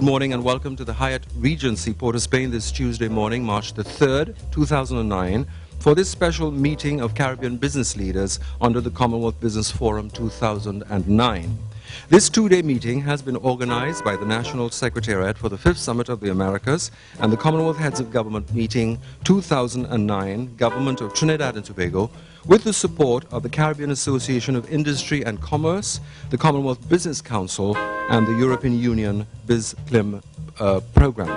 morning and welcome to the Hyatt Regency, Port of Spain, this Tuesday morning, March the 3rd, 2009, for this special meeting of Caribbean business leaders under the Commonwealth Business Forum 2009. This two-day meeting has been organized by the National Secretariat for the 5th Summit of the Americas and the Commonwealth Heads of Government Meeting 2009, Government of Trinidad and Tobago, with the support of the Caribbean Association of Industry and Commerce, the Commonwealth Business Council, and the European Union BizClim program.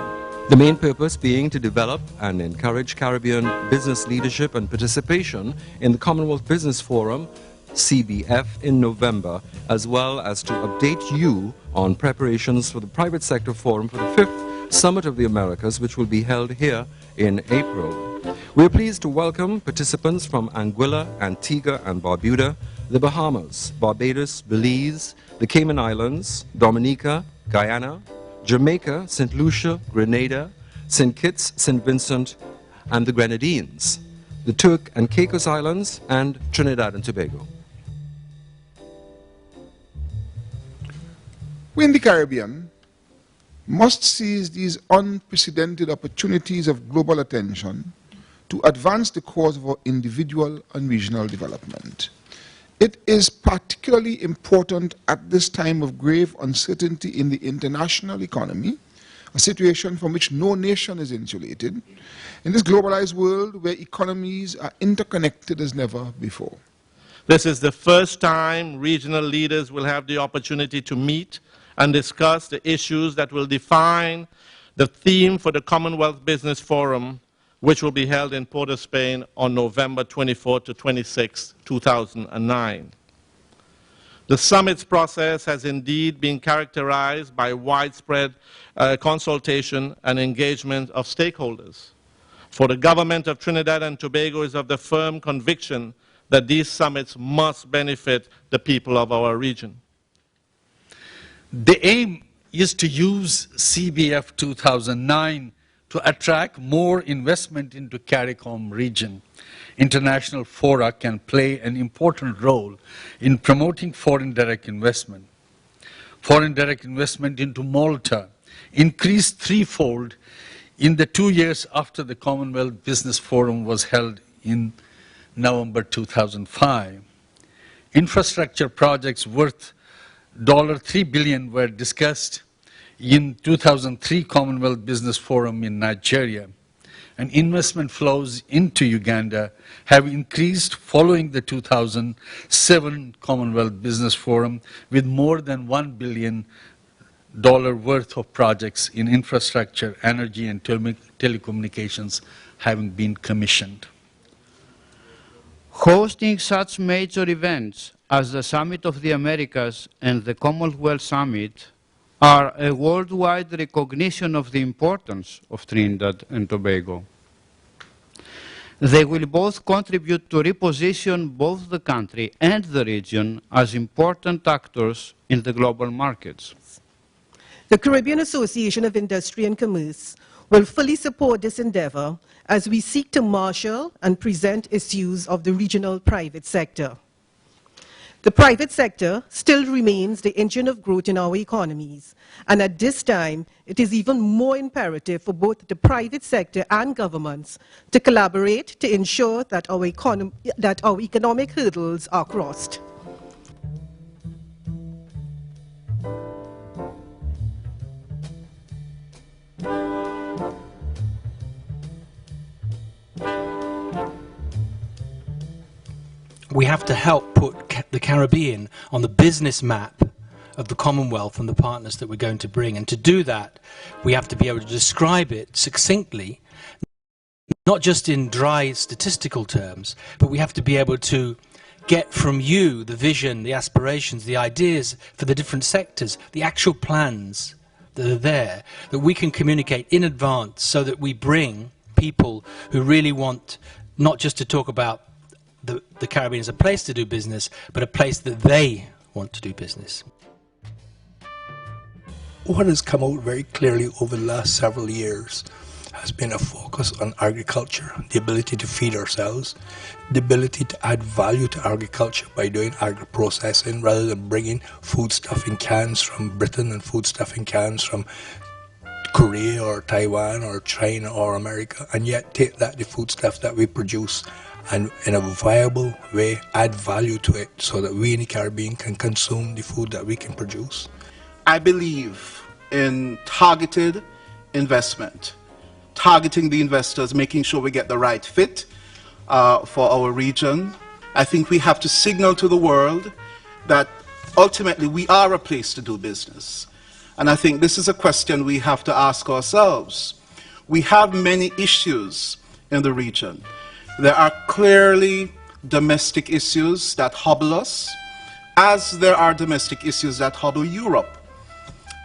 The main purpose being to develop and encourage Caribbean business leadership and participation in the Commonwealth Business Forum, CBF, in November, as well as to update you on preparations for the Private Sector Forum for the 5th Summit of the Americas, which will be held here in April. We are pleased to welcome participants from Anguila, Antigua and Barbuda, the Bahamas, Barbados, Belize, the Cayman Islands, Dominica, Guyana, Jamaica, St. Lucia, Grenada, St. Kitts, St. Vincent, and the Grenadines, the Turk and Caicos Islands, and Trinidad and Tobago. We in the Caribbean must seize these unprecedented opportunities of global attention to advance the cause of our individual and regional development. It is particularly important at this time of grave uncertainty in the international economy, a situation from which no nation is insulated, in this globalized world where economies are interconnected as never before. This is the first time regional leaders will have the opportunity to meet and discuss the issues that will define the theme for the Commonwealth Business Forum, which will be held in Port of Spain on November 24 to 26, 2009. The summit's process has indeed been characterized by widespread consultation and engagement of stakeholders. For the government of Trinidad and Tobago is of the firm conviction that these summits must benefit the people of our region. The aim is to use CBF 2009 to attract more investment into CARICOM region. International fora can play an important role in promoting foreign direct investment. Foreign direct investment into Malta increased threefold in the 2 years after the Commonwealth Business Forum was held in November 2005. Infrastructure projects worth $3 billion were discussed in 2003 Commonwealth Business Forum in Nigeria, and investment flows into Uganda have increased following the 2007 Commonwealth Business Forum, with more than $1 billion worth of projects in infrastructure, energy and telecommunications having been commissioned. Hosting such major events as the Summit of the Americas and the Commonwealth Summit are a worldwide recognition of the importance of Trinidad and Tobago. They will both contribute to reposition both the country and the region as important actors in the global markets. The Caribbean Association of Industry and Commerce will fully support this endeavor as we seek to marshal and present issues of the regional private sector. The private sector still remains the engine of growth in our economies, and at this time, it is even more imperative for both the private sector and governments to collaborate to ensure that our economic hurdles are crossed. We have to help put the Caribbean on the business map of the Commonwealth and the partners that we're going to bring. And to do that, we have to be able to describe it succinctly, not just in dry statistical terms, but we have to be able to get from you the vision, the aspirations, the ideas for the different sectors, the actual plans that are there, that we can communicate in advance so that we bring people who really want not just to talk about the Caribbean as a place to do business, but a place that they want to do business. What has come out very clearly over the last several years has been a focus on agriculture, the ability to feed ourselves, the ability to add value to agriculture by doing agri-processing rather than bringing foodstuff in cans from Britain and foodstuff in cans from Korea or Taiwan or China or America, and yet take the foodstuff that we produce and in a viable way add value to it so that we in the Caribbean can consume the food that we can produce. I believe in targeted investment, targeting the investors, making sure we get the right fit for our region. I think we have to signal to the world that ultimately we are a place to do business. And I think this is a question we have to ask ourselves. We have many issues in the region. There are clearly domestic issues that hobble us, as there are domestic issues that hobble Europe,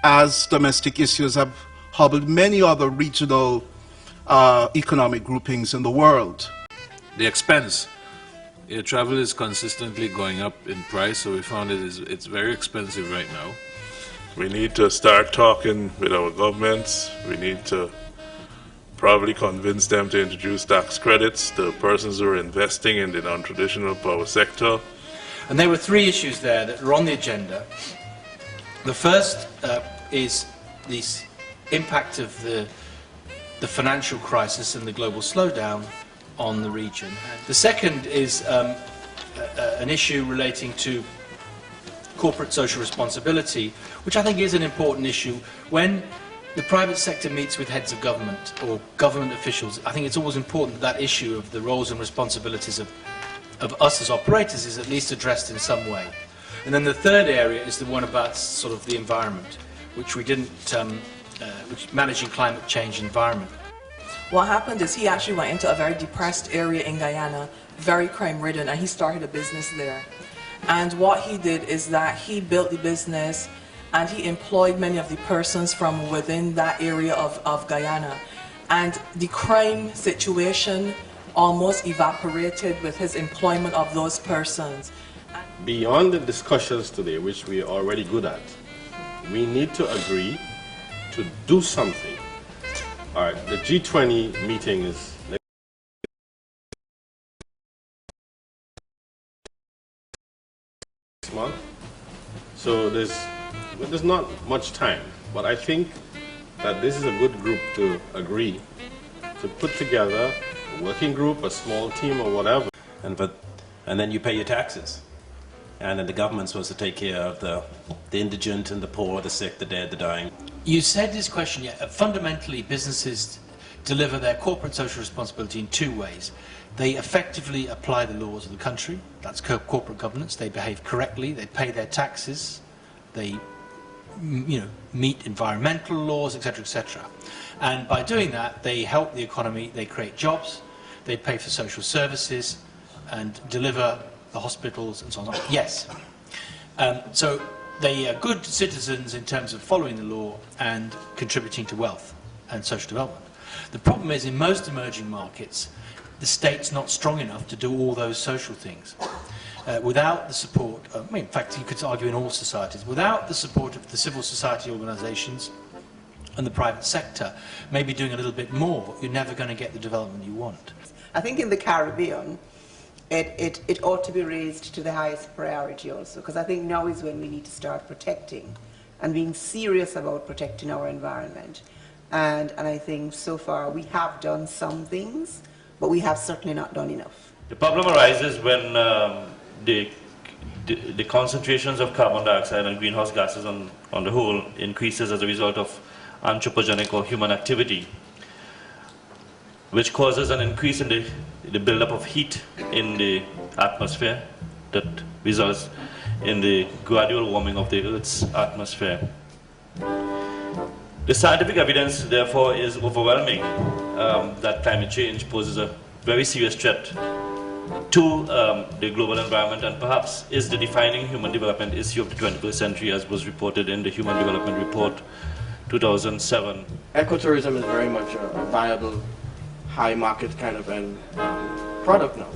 as domestic issues have hobbled many other regional economic groupings in the world. The expense. Air travel is consistently going up in price, so we found it's very expensive right now. We need to start talking with our governments. We need to probably convince them to introduce tax credits to persons who are investing in the non-traditional power sector. And there were three issues there that were on the agenda. The first is the impact of the financial crisis and the global slowdown on the region. The second is an issue relating to corporate social responsibility, which I think is an important issue. When the private sector meets with heads of government or government officials, I think it's always important that that issue of the roles and responsibilities of us as operators is at least addressed in some way. And then the third area is the one about sort of the environment, which we didn't, which managing climate change environment. What happened is he actually went into a very depressed area in Guyana, very crime-ridden, and he started a business there. And what he did is that he built the business and he employed many of the persons from within that area of Guyana. And the crime situation almost evaporated with his employment of those persons. Beyond the discussions today, which we are already good at, we need to agree to do something. All right, the G20 meeting is next month, so there's not much time, but I think that this is a good group to agree to put together a working group, a small team or whatever. And then you pay your taxes. And then the government's supposed to take care of the indigent and the poor, the sick, the dead, the dying. You said this question, yeah, fundamentally businesses deliver their corporate social responsibility in two ways. They effectively apply the laws of the country, that's corporate governance, they behave correctly, they pay their taxes, they meet environmental laws, etc., etc. And by doing that, they help the economy, they create jobs, they pay for social services and deliver the hospitals and so on. Yes. So they are good citizens in terms of following the law and contributing to wealth and social development. The problem is, in most emerging markets, the state's not strong enough to do all those social things. Without the support, in fact, you could argue in all societies, without the support of the civil society organizations and the private sector, maybe doing a little bit more, you're never going to get the development you want. I think in the Caribbean, it ought to be raised to the highest priority also, because I think now is when we need to start protecting and being serious about protecting our environment. And I think so far we have done some things, but we have certainly not done enough. The problem arises when the concentrations of carbon dioxide and greenhouse gases on the whole increases as a result of anthropogenic or human activity, which causes an increase in the buildup of heat in the atmosphere that results in the gradual warming of the Earth's atmosphere. The scientific evidence, therefore, is overwhelming that climate change poses a very serious threat to the global environment and perhaps is the defining human development issue of the 21st century, as was reported in the Human Development Report 2007. Ecotourism is very much a viable, high market kind of product now.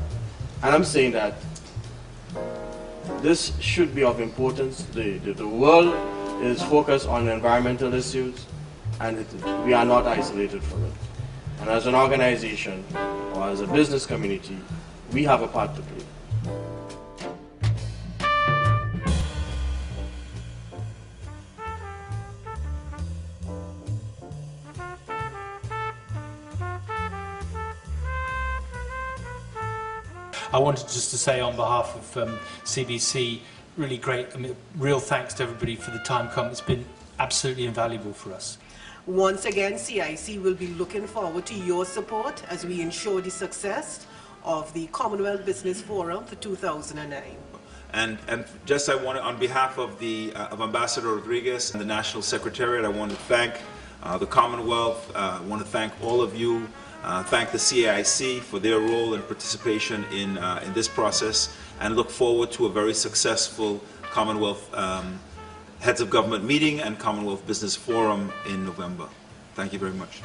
And I'm saying that this should be of importance. The world is focused on environmental issues, and we are not isolated from it. And as an organization, or as a business community, we have a part to play. I wanted just to say on behalf of CBC, really great, real thanks to everybody for the time come. It's been absolutely invaluable for us. Once again, CIC will be looking forward to your support as we ensure the success of the Commonwealth Business Forum for 2009. And just I want to, on behalf of the of Ambassador Rodriguez and the National Secretariat, I want to thank the Commonwealth. I want to thank all of you. Thank the CIC for their role and participation in this process, and look forward to a very successful Commonwealth Heads of Government meeting and Commonwealth Business Forum in November. Thank you very much.